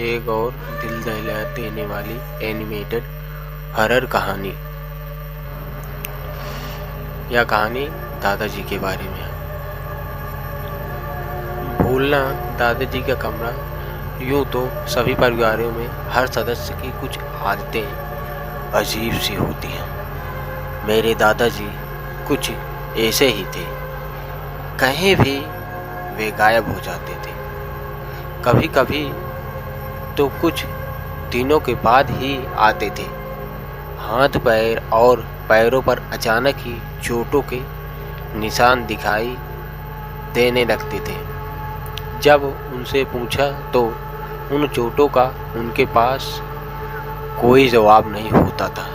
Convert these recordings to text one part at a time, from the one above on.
एक और दिल दहला देने वाली एनिमेटेड हॉरर कहानी। यह कहानी दादाजी के बारे में है। भूलना दादाजी का कमरा। यूं तो सभी परिवारों में हर सदस्य की कुछ आदतें अजीब सी होती हैं। मेरे दादाजी कुछ ऐसे ही थे। कहीं भी वे गायब हो जाते थे। कभी कभी तो कुछ दिनों के बाद ही आते थे। हाथ पैर और पैरों पर अचानक ही चोटों के निशान दिखाई देने लगते थे। जब उनसे पूछा तो उन चोटों का उनके पास कोई जवाब नहीं होता था।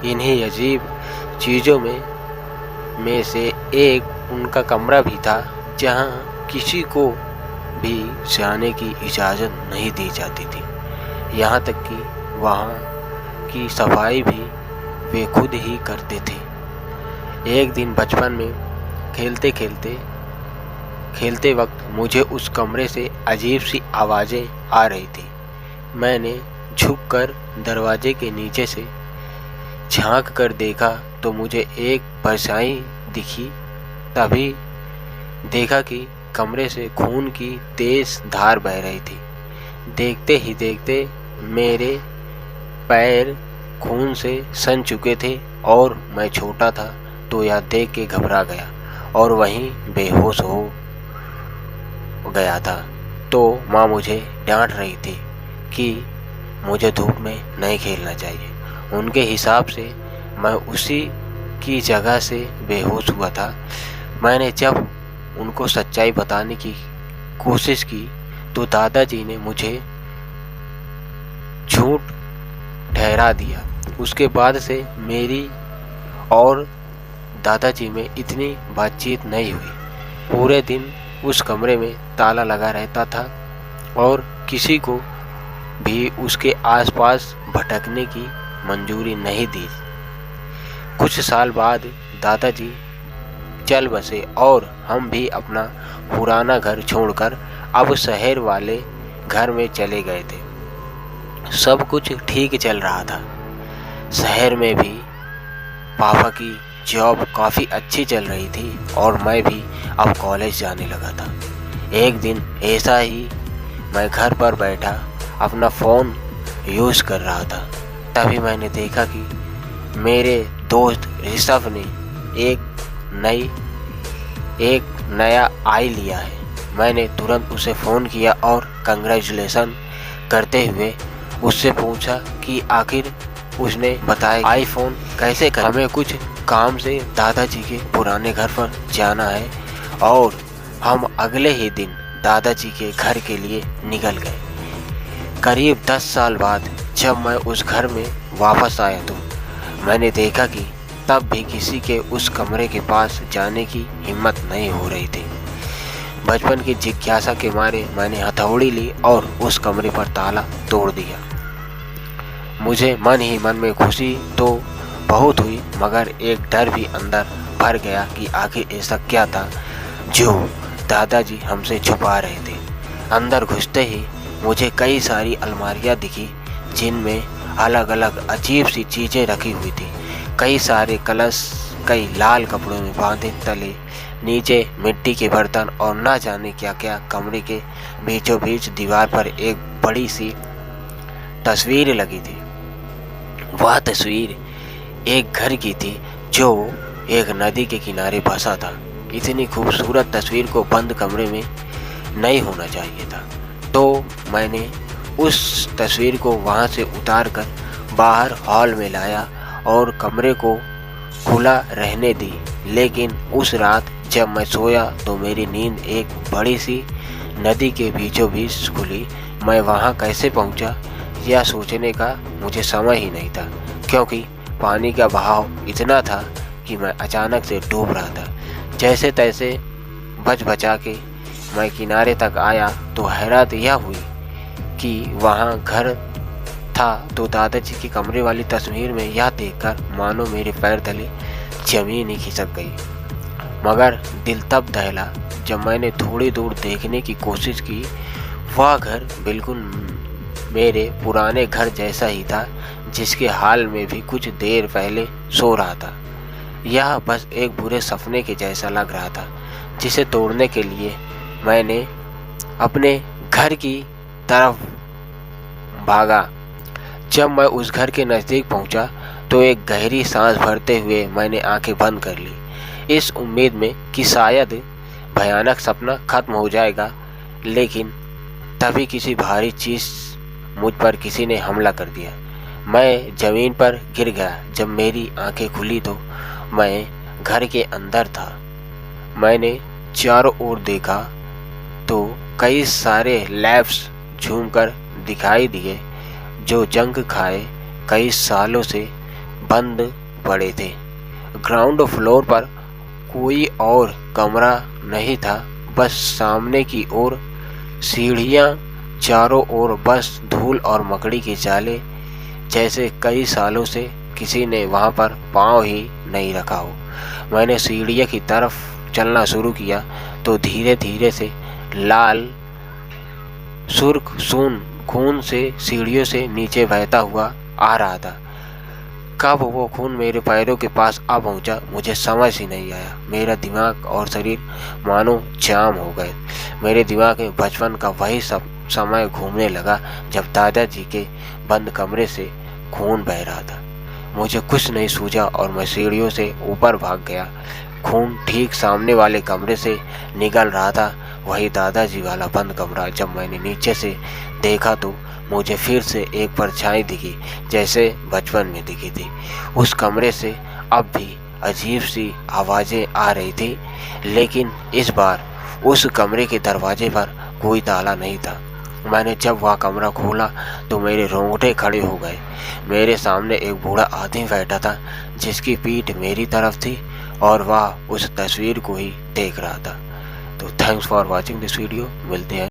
इन्हीं अजीब चीज़ों में से एक उनका कमरा भी था, जहां किसी को भी जाने की इजाज़त नहीं दी जाती थी। यहाँ तक कि वहाँ की सफाई भी वे खुद ही करते थे। एक दिन बचपन में खेलते वक्त मुझे उस कमरे से अजीब सी आवाज़ें आ रही थी। मैंने झुककर दरवाजे के नीचे से झांक कर देखा तो मुझे एक परछाई दिखी। तभी देखा कि कमरे से खून की तेज धार बह रही थी। देखते ही देखते मेरे पैर खून से सन चुके थे और मैं छोटा था तो यह देख के घबरा गया और वहीं बेहोश हो गया था। तो माँ मुझे डांट रही थी कि मुझे धूप में नहीं खेलना चाहिए। उनके हिसाब से मैं उसी की जगह से बेहोश हुआ था। मैंने जब उनको सच्चाई बताने की कोशिश की तो दादाजी ने मुझे झूठ ठहरा दिया। उसके बाद से मेरी और दादाजी में इतनी बातचीत नहीं हुई। पूरे दिन उस कमरे में ताला लगा रहता था और किसी को भी उसके आसपास भटकने की मंजूरी नहीं दी। कुछ साल बाद दादाजी चल बसे और हम भी अपना पुराना घर छोड़कर अब शहर वाले घर में चले गए थे। सब कुछ ठीक चल रहा था। शहर में भी पापा की जॉब काफ़ी अच्छी चल रही थी और मैं भी अब कॉलेज जाने लगा था। एक दिन ऐसा ही मैं घर पर बैठा अपना फ़ोन यूज़ कर रहा था। तभी मैंने देखा कि मेरे दोस्त ऋषभ ने एक नया आई लिया है। मैंने तुरंत उसे फ़ोन किया और कंग्रेचुलेसन करते हुए उससे पूछा कि आखिर उसने बताया आईफोन कैसे कर। हमें कुछ काम से दादाजी के पुराने घर पर जाना है और हम अगले ही दिन दादाजी के घर के लिए निकल गए। करीब 10 साल बाद जब मैं उस घर में वापस आया तो मैंने देखा कि तब भी किसी के उस कमरे के पास जाने की हिम्मत नहीं हो रही थी। बचपन की जिज्ञासा के मारे मैंने हथौड़ी ली और उस कमरे पर ताला तोड़ दिया। मुझे मन ही मन में खुशी तो बहुत हुई, मगर एक डर भी अंदर भर गया कि आखिर ऐसा क्या था जो दादाजी हमसे छुपा रहे थे। अंदर घुसते ही मुझे कई सारी अलमारियां दिखी जिनमें अलग अलग अजीब सी चीज़ें रखी हुई थी। कई सारे कलश, कई लाल कपड़ों में बांधे तले, नीचे मिट्टी के बर्तन और ना जाने क्या क्या। कमरे के बीचों बीच दीवार पर एक बड़ी सी तस्वीर लगी थी। वह तस्वीर एक घर की थी जो एक नदी के किनारे बसा था। इतनी खूबसूरत तस्वीर को बंद कमरे में नहीं होना चाहिए था। तो मैंने उस तस्वीर को वहाँ से उतार कर बाहर हॉल में लाया और कमरे को खुला रहने दी। लेकिन उस रात जब मैं सोया तो मेरी नींद एक बड़ी सी नदी के बीचों बीच खुली। मैं वहाँ कैसे पहुँचा यह सोचने का मुझे समय ही नहीं था, क्योंकि पानी का बहाव इतना था कि मैं अचानक से डूब रहा था। जैसे तैसे बच बचा के मैं किनारे तक आया तो हैरत यह हुई कि वहाँ घर था तो दादाजी के कमरे वाली तस्वीर में यह देखकर मानो मेरे पैर तले जमीन ही खिसक गई। मगर दिल तब दहला जब मैंने थोड़ी दूर देखने की कोशिश की। वह घर बिल्कुल मेरे पुराने घर जैसा ही था, जिसके हाल में भी कुछ देर पहले सो रहा था। यह बस एक बुरे सपने के जैसा लग रहा था, जिसे तोड़ने के लिए मैंने अपने घर की तरफ भागा। जब मैं उस घर के नज़दीक पहुंचा तो एक गहरी सांस भरते हुए मैंने आंखें बंद कर ली, इस उम्मीद में कि शायद भयानक सपना खत्म हो जाएगा। लेकिन तभी किसी भारी चीज़ मुझ पर किसी ने हमला कर दिया। मैं ज़मीन पर गिर गया। जब मेरी आंखें खुली तो मैं घर के अंदर था। मैंने चारों ओर देखा तो कई सारे लैब्स झूमकर दिखाई दिए, जो जंग खाए कई सालों से बंद पड़े थे। ग्राउंड फ्लोर पर कोई और कमरा नहीं था, बस सामने की ओर सीढ़ियाँ, चारों ओर बस धूल और मकड़ी के जाले, जैसे कई सालों से किसी ने वहाँ पर पाँव ही नहीं रखा हो। मैंने सीढ़ियों की तरफ चलना शुरू किया तो धीरे धीरे से लाल सुर्ख खून से सीढ़ियों से नीचे बहता हुआ आ रहा था। कब वो खून मेरे पैरों के पास आ पहुंचा मुझे समझ ही नहीं आया। मेरा दिमाग और शरीर मानो जाम हो गए। मेरे दिमाग में बचपन का वही सब समय घूमने लगा जब दादाजी के बंद कमरे से खून बह रहा था। मुझे कुछ नहीं सूझा और मैं सीढ़ियों से ऊपर भाग गया। खून ठीक सामने वाले कमरे से निकल रहा था, वही दादाजी वाला बंद कमरा। जब मैंने नीचे से देखा तो मुझे फिर से एक परछाई दिखी, जैसे बचपन में दिखी थी। उस कमरे से अब भी अजीब सी आवाज़ें आ रही थी, लेकिन इस बार उस कमरे के दरवाजे पर कोई ताला नहीं था। मैंने जब वह कमरा खोला तो मेरे रोंगटे खड़े हो गए। मेरे सामने एक बूढ़ा आदमी बैठा था, जिसकी पीठ मेरी तरफ थी और वह उस तस्वीर को ही देख रहा था। तो thanks for watching this video. मिलते हैं